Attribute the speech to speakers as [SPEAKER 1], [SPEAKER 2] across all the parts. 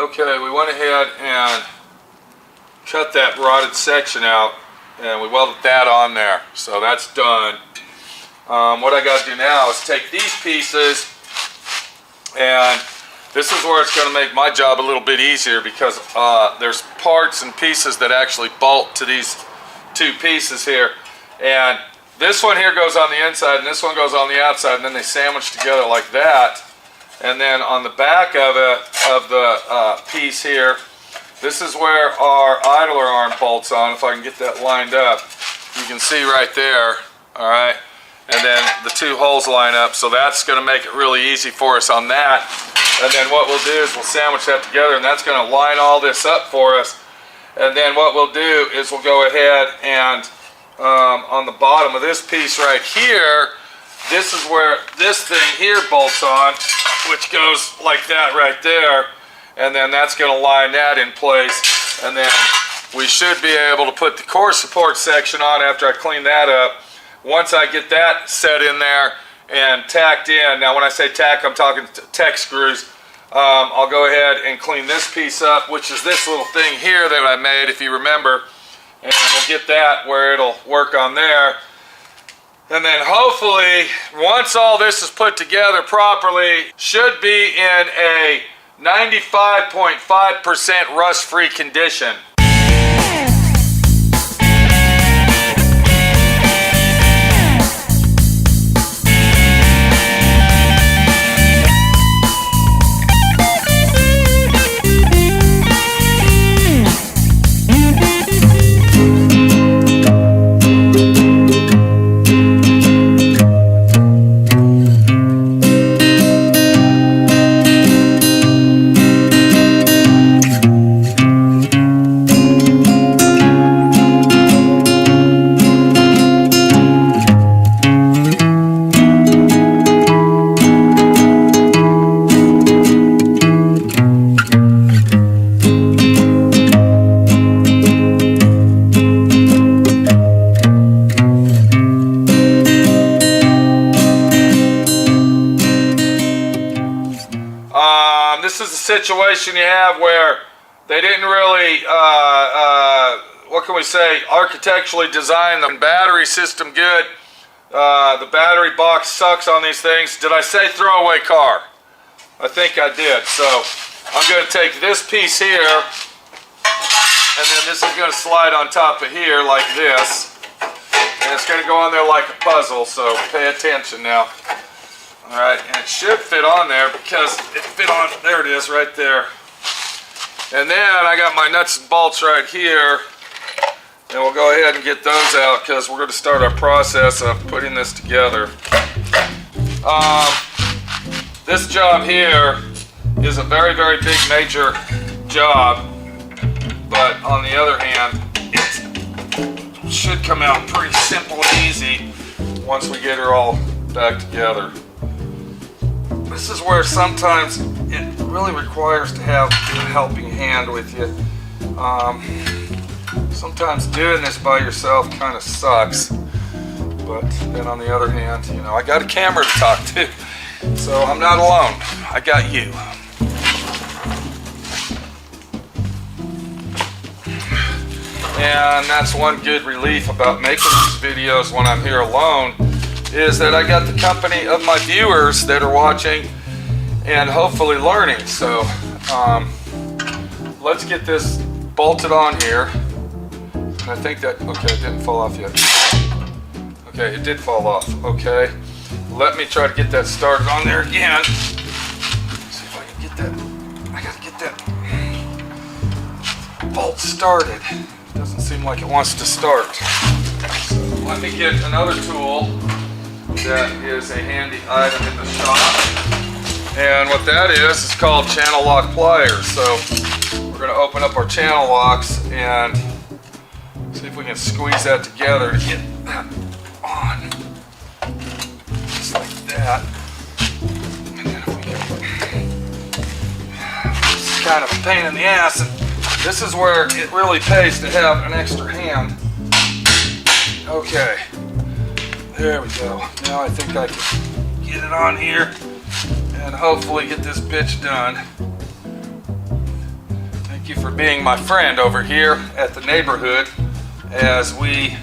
[SPEAKER 1] Okay, we went ahead and cut that rotted section out, and we welded that on there, so that's done. What I got to do now is take these pieces, and this is where it's going to make my job a little bit easier, because there's parts and pieces that actually bolt to these two pieces here, and this one here goes on the inside and this one goes on the outside, and then they sandwich together like that. And then on the back of it, of the piece here, this is where our idler arm bolts on. If I can get that lined up, you can see right there, all right? And then the two holes line up, so that's going to make it really easy for us on that. And then what we'll do is we'll sandwich that together, and that's going to line all this up for us. And then what we'll do is we'll go ahead and on the bottom of this piece right here, this is where this thing here bolts on, which goes like that right there, and then that's going to line that in place, and then we should be able to put the core support section on after I clean that up. Once I get that set in there and tacked in, now when I say tack, I'm talking tech screws, I'll go ahead and clean this piece up, which is this little thing here that I made, if you remember, and we'll get that where it'll work on there. And then hopefully, once all this is put together properly, should be in a 95.5% rust-free condition. This is a situation you have where they didn't really, what can we say, architecturally design the battery system good. The battery box sucks on these things. Did I say throwaway car? I think I did. So I'm going to take this piece here, and then this is going to slide on top of here like this. And it's going to go on there like a puzzle, so pay attention now. Alright, and it should fit on there because it fit on, there it is, right there. And then I got my nuts and bolts right here, and we'll go ahead and get those out because we're going to start our process of putting this together. This job here is a very, very big, major job, but on the other hand, it should come out pretty simple and easy once we get her all back together. This is where sometimes it really requires to have a helping hand with you. Sometimes doing this by yourself kind of sucks, but then on the other hand, you know, I got a camera to talk to, so I'm not alone. I got you. And that's one good relief about making these videos when I'm here alone, is that I got the company of my viewers that are watching and hopefully learning. So let's get this bolted on here. And I think that, okay, it didn't fall off yet. Okay, it did fall off. Okay, let me try to get that started on there again. Let's see if I can get that. I gotta get that bolt started. It doesn't seem like it wants to start. So let me get another tool that is a handy item in the shop, and what that is called channel lock pliers. So we're going to open up our channel locks and see if we can squeeze that together to get that on, just like that. And then if we can, this is kind of a pain in the ass, and this is where it really pays to have an extra hand. Okay. There we go. Now I think I can get it on here and hopefully get this bitch done. Thank you for being my friend over here at the neighborhood as we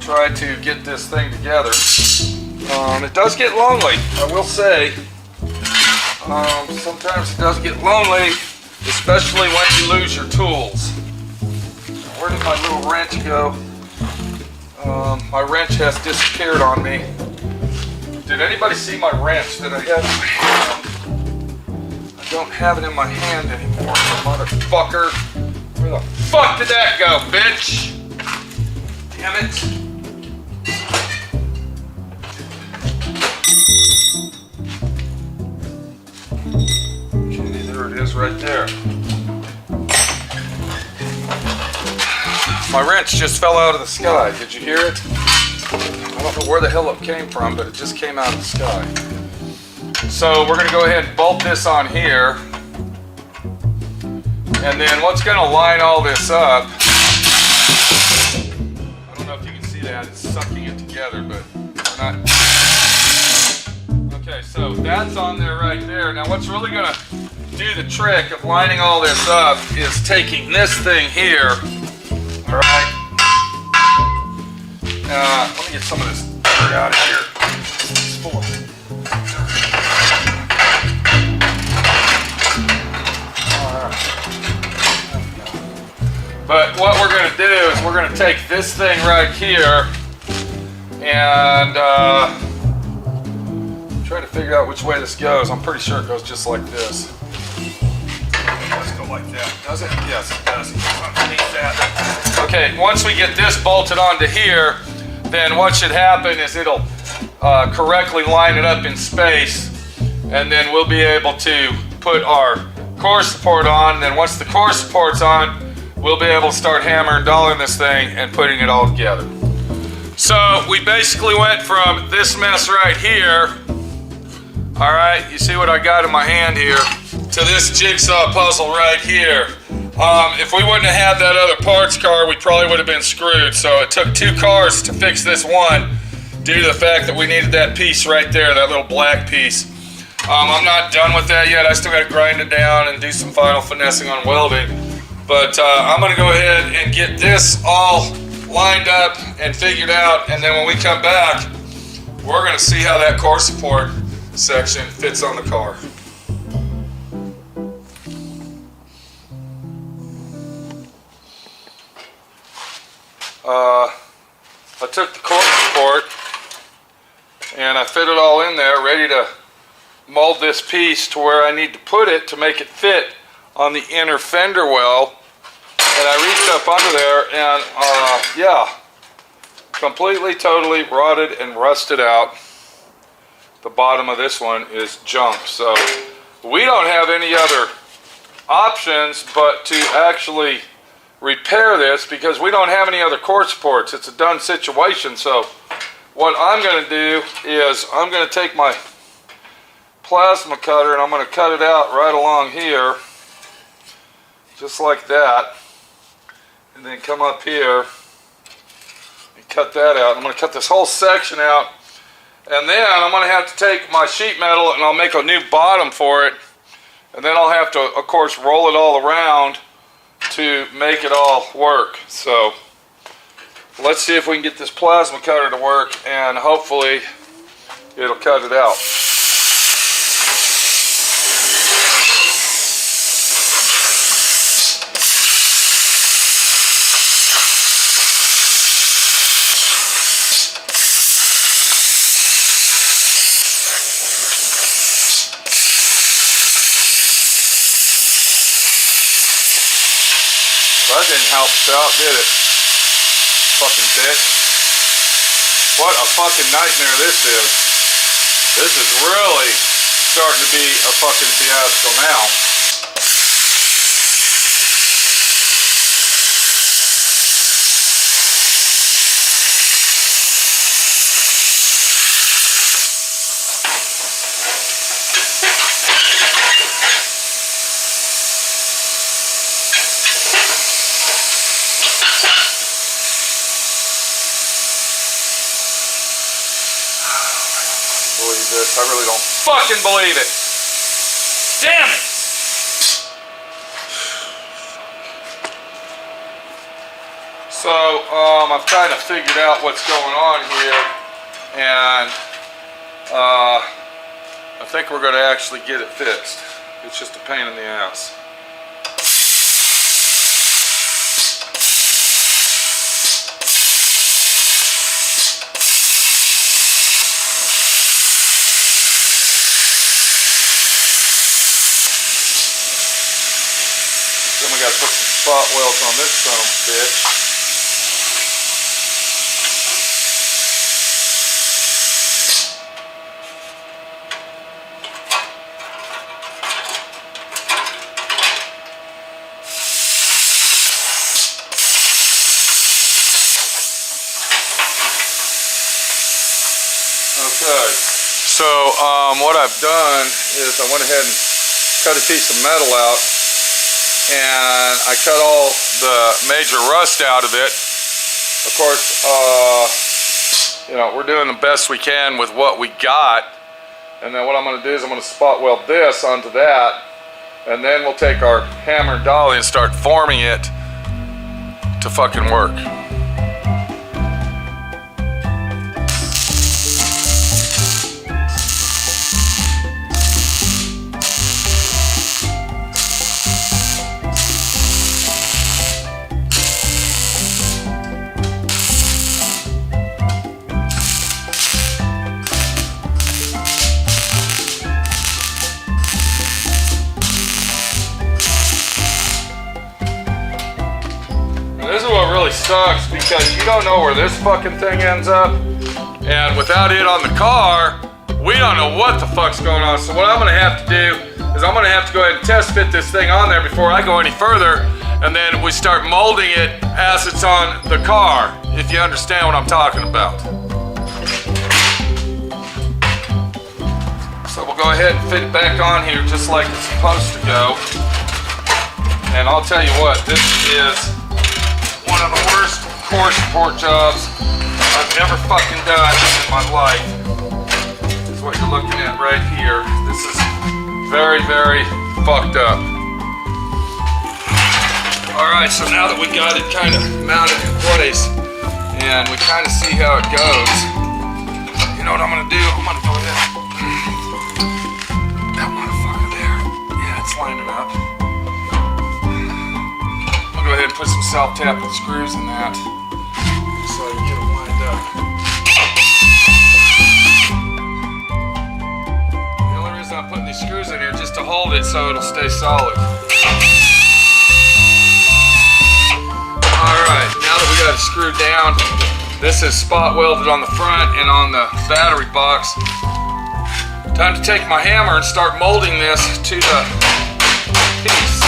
[SPEAKER 1] try to get this thing together. It does get lonely, I will say. Sometimes it does get lonely, especially when you lose your tools. Where did my little wrench go? My wrench has disappeared on me. Did anybody see my wrench that I had in my hand? I don't have it in my hand anymore, motherfucker. Where the fuck did that go, bitch? Damn it. Okay, there it is right there. My wrench just fell out of the sky. Did you hear it? I don't know where the hell it came from, but it just came out of the sky. So we're gonna go ahead and bolt this on here. And then what's gonna line all this up, I don't know if you can see that, it's sucking it together, but we're not. Okay, so that's on there right there. Now what's really gonna do the trick of lining all this up is taking this thing here. All right. Let me get some of this dirt out of here. It's full of. All right. But what we're going to do is we're going to take this thing right here and try to figure out which way this goes. I'm pretty sure it goes just like this. Let's go like that. Does it? Yes, it does. It goes underneath that. Okay, once we get this bolted onto here, then what should happen is it'll correctly line it up in space, and then we'll be able to put our core support on. And then once the core support's on, we'll be able to start hammering, dolling this thing and putting it all together. So we basically went from this mess right here, all right, you see what I got in my hand here, to this jigsaw puzzle right here. If we wouldn't have had that other parts car, we probably would have been screwed. So it took 2 cars to fix this one due to the fact that we needed that piece right there, that little black piece. I'm not done with that yet. I still got to grind it down and do some final finessing on welding. But I'm going to go ahead and get this all lined up and figured out. And then when we come back, we're going to see how that core support section fits on the car. I took the core support and I fit it all in there, ready to mold this piece to where I need to put it to make it fit on the inner fender well. And I reached up under there and yeah, completely, totally rotted and rusted out. The bottom of this one is junk. So we don't have any other options but to actually repair this because we don't have any other core supports. It's a done situation. So what I'm going to do is I'm going to take my plasma cutter and I'm going to cut it out right along here, just like that, and then come up here and cut that out. I'm going to cut this whole section out, and then I'm going to have to take my sheet metal and I'll make a new bottom for it, and then I'll have to, of course, roll it all around to make it all work. So let's see if we can get this plasma cutter to work, and hopefully it'll cut it out. That didn't help us out, did it? Fucking bitch. What a fucking nightmare this is. This is really starting to be a fucking fiasco now. This. I really don't fucking believe it. Damn it! So I've kind of figured out what's going on here, and I think we're going to actually get it fixed. It's just a pain in the ass. Then we got to put some spot welds on this son of a bitch. Okay, so what I've done is I went ahead and cut a piece of metal out, and I cut all the major rust out of it. Of course, you know, we're doing the best we can with what we got, and then what I'm going to do is I'm going to spot weld this onto that, and then we'll take our hammer and dolly and start forming it to fucking work. This is what really sucks, because you don't know where this fucking thing ends up, and without it on the car, we don't know what the fuck's going on. So what I'm gonna have to do is I'm gonna have to go ahead and test fit this thing on there before I go any further, and then we start molding it as it's on the car, if you understand what I'm talking about. So we'll go ahead and fit it back on here just like it's supposed to go. And I'll tell you what, this is one of the worst core support jobs I've ever fucking done in my life. This is what you're looking at right here. This is very, very fucked up. Alright, so now that we got it kind of mounted in place and we kind of see how it goes, you know what I'm going to do? I'm going to go ahead. That motherfucker there. Yeah, it's lining up. Go ahead and put some self-tapping screws in that so I can get them lined up. The only reason I'm putting these screws in here is just to hold it so it'll stay solid. Alright, now that we got it screwed down, this is spot welded on the front and on the battery box. Time to take my hammer and start molding this to the piece.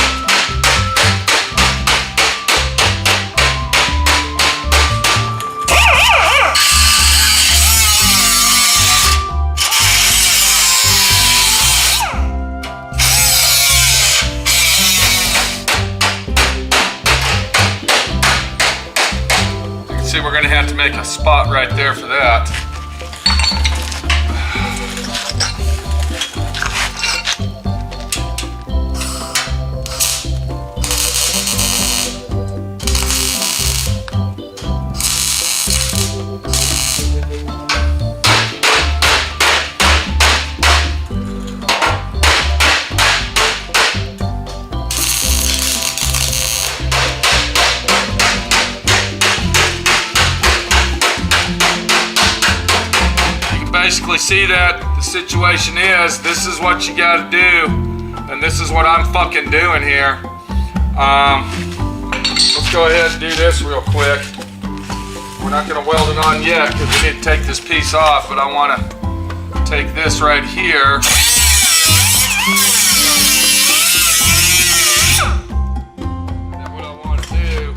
[SPEAKER 1] See, we're going to have to make a spot right there for that. Basically see that the situation is, this is what you gotta do, and this is what I'm fucking doing here. Let's go ahead and do this real quick. We're not gonna weld it on yet because we need to take this piece off, but I want to take this right here. And then what I want to do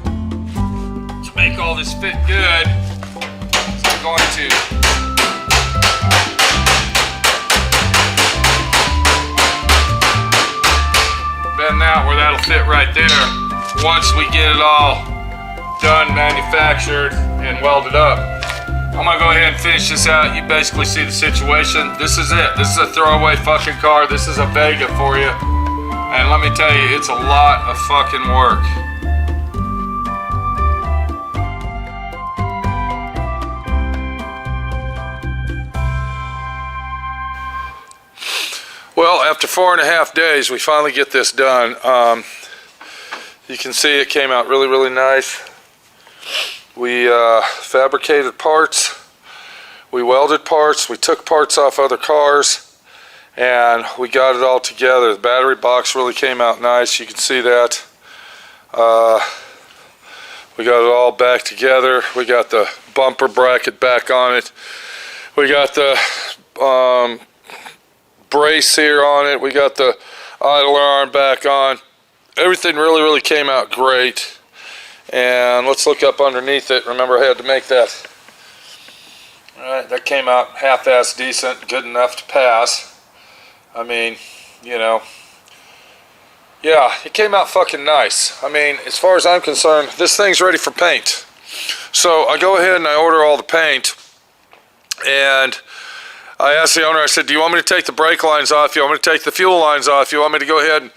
[SPEAKER 1] to make all this fit good is I'm going to bend that where that'll fit right there once we get it all done, manufactured, and welded up. I'm gonna go ahead and finish this out. You basically see the situation. This is it. This is a throwaway fucking car. This is a Vega for you. And let me tell you, it's a lot of fucking work. 4.5 days, we finally get this done. You can see it came out really, really nice. We fabricated parts, we welded parts, we took parts off other cars, and we got it all together. The battery box really came out nice. You can see that. We got it all back together. We got the bumper bracket back on it. We got the brace here on it. We got the idler arm back on. Everything really, really came out great. And let's look up underneath it. Remember, I had to make that. Alright, that came out half-assed decent, good enough to pass. I mean, you know. Yeah, it came out fucking nice. I mean, as far as I'm concerned, this thing's ready for paint. So I go ahead and I order all the paint. And I asked the owner, I said, do you want me to take the brake lines off? Do you want me to take the fuel lines off? Do you want me to go ahead and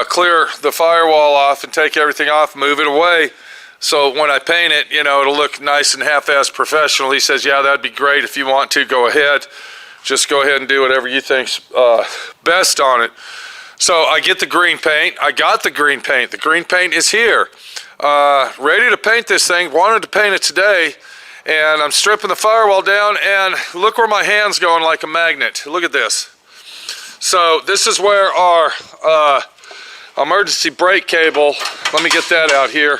[SPEAKER 1] clear the firewall off and take everything off, move it away? So when I paint it, you know, it'll look nice and half-assed professional. He says, yeah, that'd be great. If you want to, go ahead. Just go ahead and do whatever you think's best on it. So I get the green paint. I got the green paint. The green paint is here. Ready to paint this thing. Wanted to paint it today. And I'm stripping the firewall down, and look where my hand's going like a magnet. Look at this. So this is where our emergency brake cable, let me get that out here.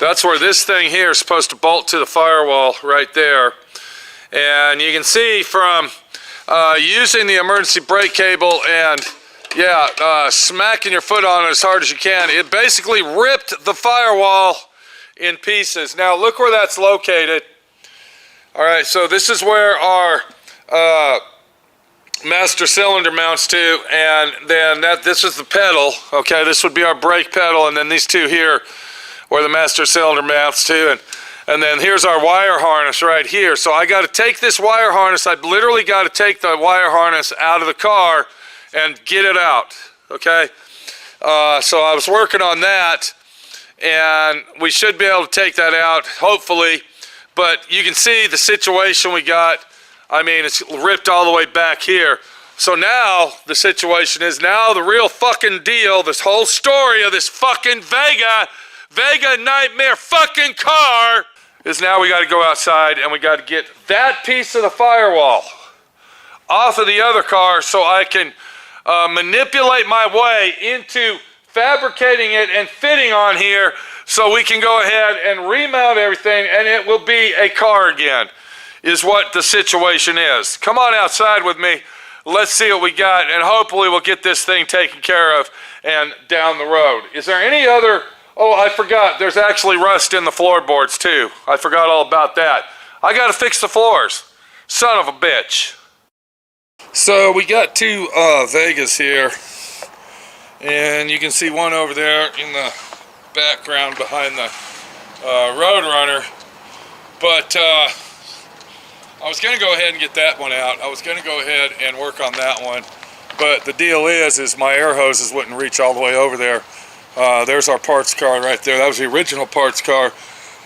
[SPEAKER 1] That's where this thing here is supposed to bolt to the firewall right there. And you can see from using the emergency brake cable and smacking your foot on it as hard as you can, it basically ripped the firewall in pieces. Now look where that's located. All right, so this is where our master cylinder mounts to, and then this is the pedal. Okay, this would be our brake pedal, and then these two here where the master cylinder mounts to, and then here's our wire harness right here. So I got to take this wire harness. I literally got to take the wire harness out of the car and get it out. Okay, so I was working on that, and we should be able to take that out hopefully. But you can see the situation we got. I mean, it's ripped all the way back here. So now the situation is, now the real fucking deal, this whole story of this fucking Vega nightmare fucking car is now we got to go outside and we got to get that piece of the firewall off of the other car so I can manipulate my way into fabricating it and fitting on here so we can go ahead and remount everything and it will be a car again, is what the situation is. Come on outside with me. Let's see what we got, and hopefully we'll get this thing taken care of and down the road. Is there any other... Oh, I forgot. There's actually rust in the floorboards too. I forgot all about that. I got to fix the floors. Son of a bitch. So we got two Vegas here. And you can see one over there in the background behind the Roadrunner. But I was going to go ahead and get that one out. I was going to go ahead and work on that one. But the deal is my air hoses wouldn't reach all the way over there. There's our parts car right there. That was the original parts car.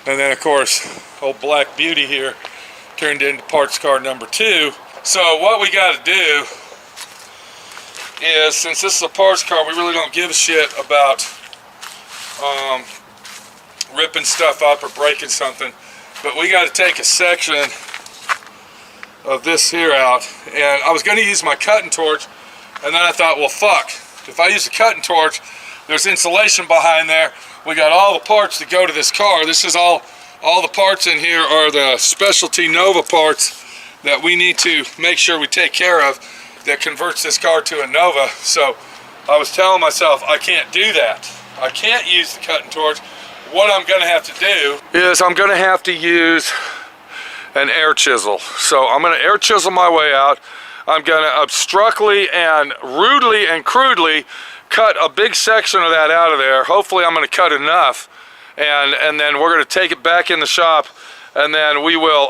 [SPEAKER 1] And then, of course, old Black Beauty here turned into parts car number 2. So what we got to do is, since this is a parts car, we really don't give a shit about ripping stuff up or breaking something. But we got to take a section of this here out. And I was going to use my cutting torch, and then I thought, well, fuck. If I use a cutting torch, there's insulation behind there. We got all the parts that go to this car. This is all the parts in here are the specialty Nova parts that we need to make sure we take care of that converts this car to a Nova. So I was telling myself, I can't do that. I can't use the cutting torch. What I'm going to have to do is I'm going to have to use an air chisel. So I'm going to air chisel my way out. I'm going to obstructly and rudely and crudely cut a big section of that out of there. Hopefully I'm going to cut enough, and then we're going to take it back in the shop, and then we will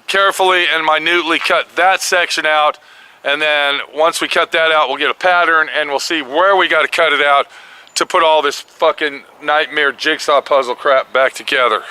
[SPEAKER 1] carefully and minutely cut that section out, and then once we cut that out, we'll get a pattern and we'll see where we got to cut it out to put all this fucking nightmare jigsaw puzzle crap back together.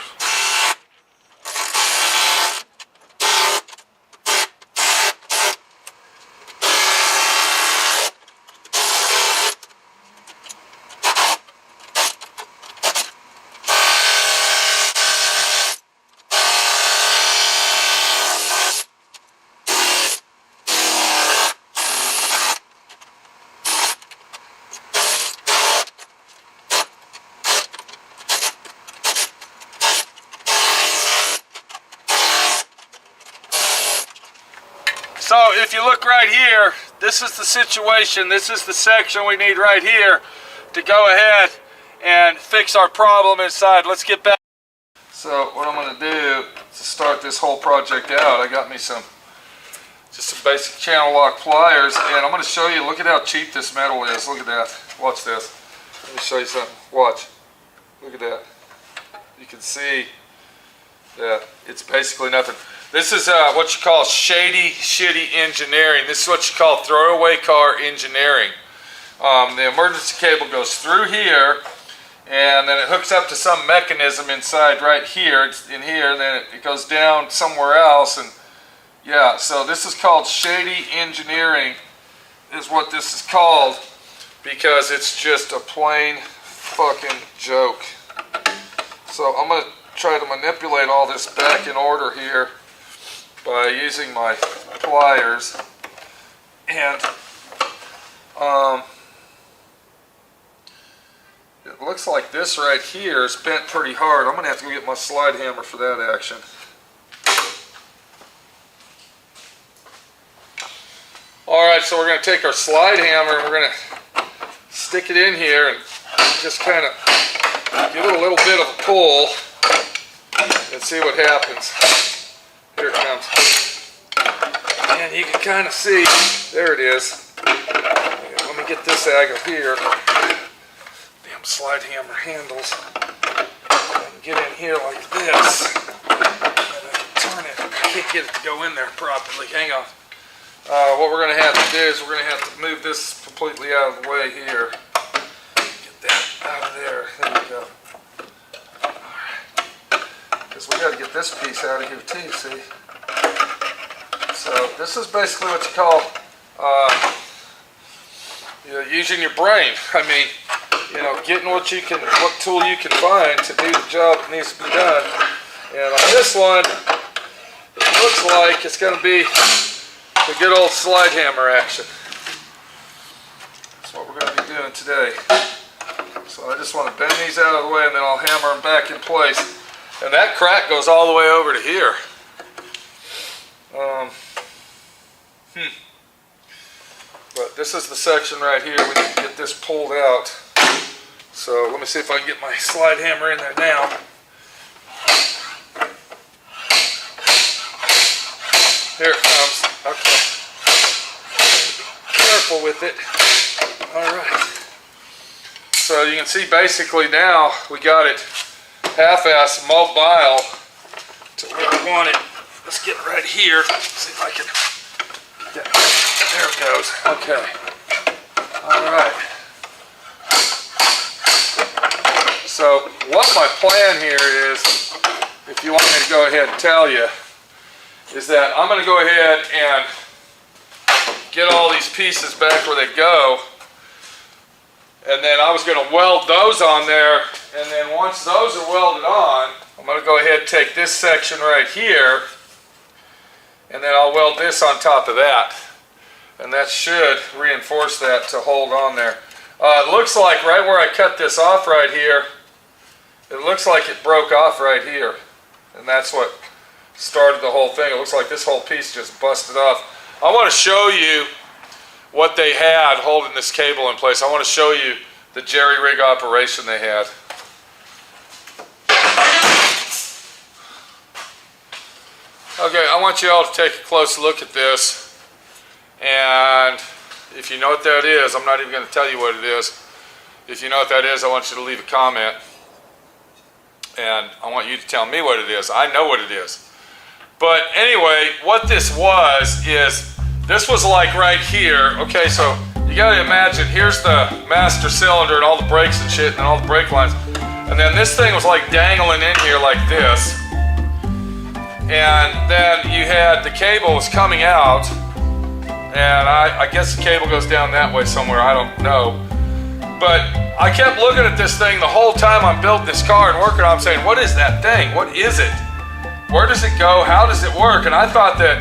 [SPEAKER 1] So if you look right here, this is the situation. This is the section we need right here to go ahead and fix our problem inside. Let's get back. So what I'm going to do to start this whole project out, I got me just some basic channel lock pliers, and I'm going to show you. Look at how cheap this metal is. Look at that. Watch this. Let me show you something. Watch. Look at that. You can see that it's basically nothing. This is what you call shitty engineering. This is what you call throwaway car engineering. The emergency cable goes through here, and then it hooks up to some mechanism inside right here. It's in here, and then it goes down somewhere else. And yeah, so this is called shady engineering, is what this is called, because it's just a plain fucking joke. So I'm going to try to manipulate all this back in order here by using my pliers, and it looks like this right here is bent pretty hard. I'm going to have to go get my slide hammer for that action. Alright, so we're going to take our slide hammer and we're going to stick it in here and just kind of give it a little bit of a pull and see what happens. Here it comes. And you can kind of see, there it is. Let me get this angle here. Damn slide hammer handles. I can get in here like this. And turn it. I can't get it to go in there properly. Hang on. What we're going to have to do is we're going to have to move this completely out of the way here. Get that out of there. There we go. Because we got to get this piece out of here too, see? So this is basically what you call using your brain. I mean, getting what tool you can find to do the job that needs to be done. And on this one, it looks like it's going to be the good old slide hammer action. That's what we're going to be doing today. So I just want to bend these out of the way, and then I'll hammer them back in place. And that crack goes all the way over to here. But this is the section right here. We need to get this pulled out. So let me see if I can get my slide hammer in there now. Here it comes. Okay. Be careful with it. Alright. So you can see basically now we got it half-ass mobile to where we want it. Let's get it right here. See if I can get that. There it goes. Okay. Alright. So what my plan here is, if you want me to go ahead and tell you, is that I'm going to go ahead and get all these pieces back where they go, and then I was going to weld those on there, and then once those are welded on, I'm going to go ahead and take this section right here, and then I'll weld this on top of that, and that should reinforce that to hold on there. It looks like right where I cut this off right here, it looks like it broke off right here, and that's what started the whole thing. It looks like this whole piece just busted off. I want to show you what they had holding this cable in place. I want to show you the jerry rig operation they had. Okay, I want you all to take a close look at this, and if you know what that is, I'm not even going to tell you what it is. If you know what that is, I want you to leave a comment, and I want you to tell me what it is. I know what it is. But anyway, what this was is, this was like right here. Okay, so you gotta imagine, here's the master cylinder and all the brakes and shit and all the brake lines. And then this thing was like dangling in here like this. And then you had, the cable was coming out. And I guess the cable goes down that way somewhere, I don't know. But I kept looking at this thing the whole time I'm building this car and working on it. I'm saying, what is that thing? What is it? Where does it go? How does it work? And I thought that,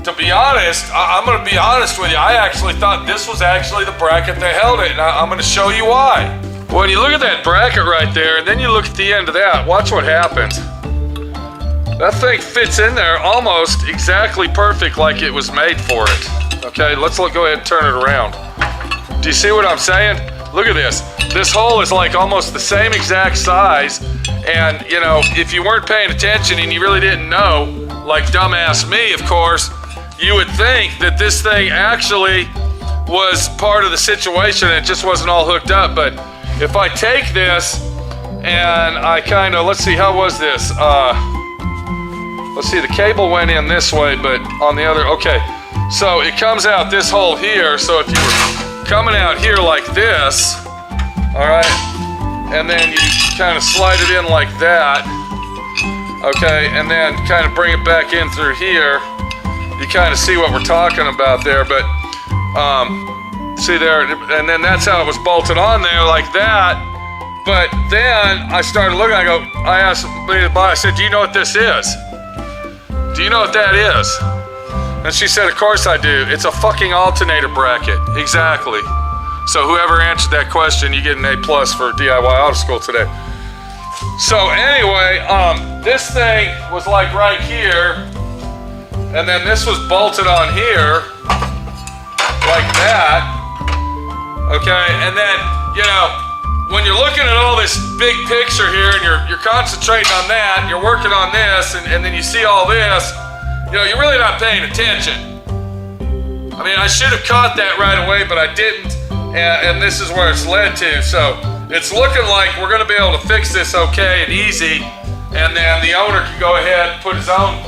[SPEAKER 1] to be honest, I'm going to be honest with you, I actually thought this was actually the bracket that held it, and I'm going to show you why. When you look at that bracket right there, and then you look at the end of that, watch what happens. That thing fits in there almost exactly perfect like it was made for it. Okay, let's go ahead and turn it around. Do you see what I'm saying? Look at this. This hole is like almost the same exact size. And, you know, if you weren't paying attention and you really didn't know, like dumbass me, of course, you would think that this thing actually was part of the situation and it just wasn't all hooked up. But if I take this and I kind of, let's see, how was this? Let's see, the cable went in this way, but on the other, okay. So it comes out this hole here. So if you were coming out here like this, all right, and then you kind of slide it in like that, okay, and then kind of bring it back in through here. You kind of see what we're talking about there, but see there, and then that's how it was bolted on there like that. But then I started looking, I asked somebody to buy, I said, do you know what this is? Do you know what that is? And she said, of course I do. It's a fucking alternator bracket. Exactly. So whoever answered that question, you get an A+ for DIY Auto School today. So anyway, this thing was like right here, and then this was bolted on here, like that. Okay, and then, you know, when you're looking at all this big picture here and you're concentrating on that, you're working on this, and then you see all this, you know, you're really not paying attention. I mean, I should have caught that right away, but I didn't, and this is where it's led to. So it's looking like we're gonna be able to fix this okay and easy, and then the owner can go ahead and put his own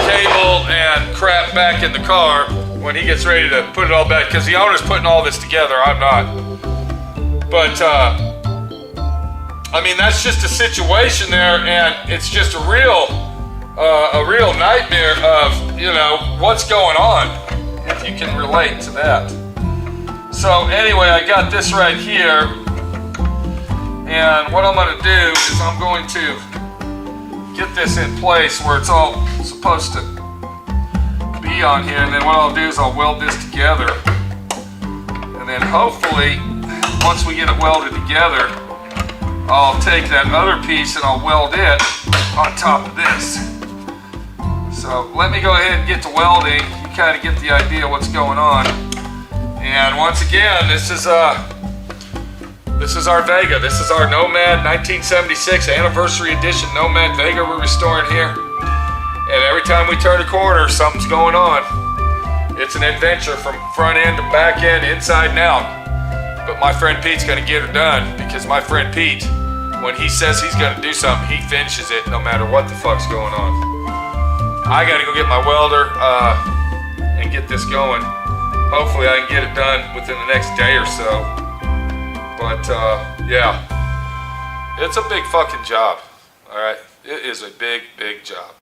[SPEAKER 1] cable and crap back in the car when he gets ready to put it all back, because the owner's putting all this together, I'm not. But, I mean, that's just a situation there, and it's just a real nightmare of, you know, what's going on, if you can relate to that. So anyway, I got this right here, and what I'm going to do is I'm going to get this in place where it's all supposed to be on here, and then what I'll do is I'll weld this together, and then hopefully once we get it welded together, I'll take that other piece and I'll weld it on top of this. So let me go ahead and get to welding. You kind of get the idea what's going on. And once again, this is our Vega. This is our Nomad 1976 anniversary edition Nomad Vega we're restoring here. And every time we turn a corner, something's going on. It's an adventure from front end to back end, inside and out. But my friend Pete's gonna get her done, because my friend Pete, when he says he's gonna do something, he finishes it no matter what the fuck's going on. I gotta go get my welder and get this going. Hopefully I can get it done within the next day or so. But yeah, it's a big fucking job, all right? It is a big, big job.